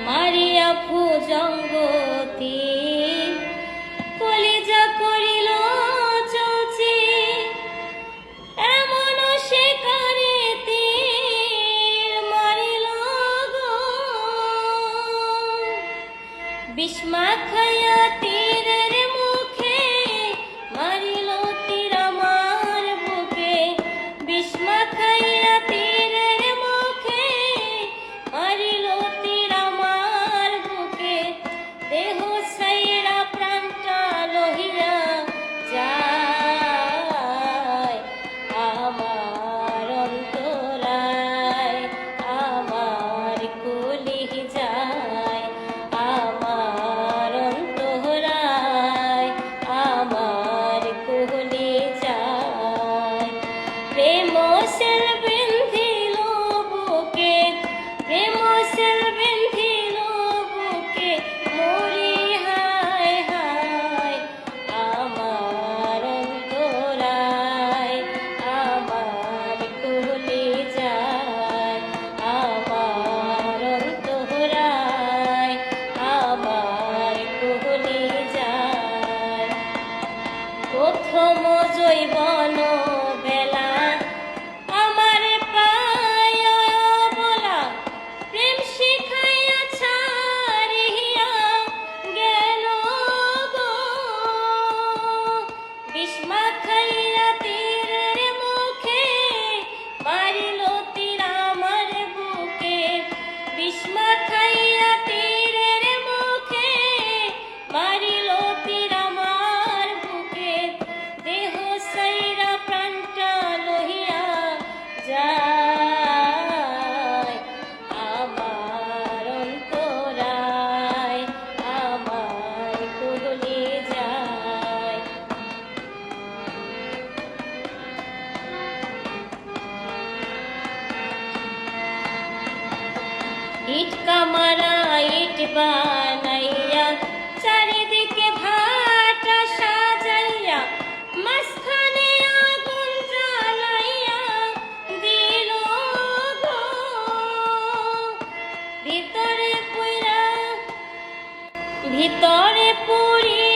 মারিয়া ভুজঙ্গতি কলিজা করিল চৌচি এমন শিকারে তীর মারিল গো বিস্মা খাইয়া তীরের মুখে মারিল তীর আমার বুকে বিস্মা খাইয়া তীরের মুখে মারিল তীর আমার বুকে দেহ ছাইরা প্রাণটা লহিয়া যায় আমার অন্তরায় আমার কলি যায় আমার অন্তরায় আমার কলি যায় প্রেম সেল বিন্ধিল বুকে প্রেম সেল বিন্ধিল বুকে মরি হায় হায় আমার অন্তরায় আমার কলি যায় আমার অন্তরায় আমার কলি যায় প্রথম জৈবন বেলা আমার পায় বলা প্রেম শিখাইয়া ছাড়িয়া গেল গো বিস্মা খাইয়া তীরের মুখে মারিল তীর আমার বুকে বিস্মা খাইয়া তীরের মুখে মারিল তীর আমার বুকে দেহ সাইরা প্রাণটা লহিয়া যায় আমার অন্তরায় আমার কলি যায় ইট কামারা ইট বানাইয়া চারিদিকে ভাটা সাজাইয়া মাঝখানে আগুন জ্বালাইয়া দিল গো ভিতরে পুরি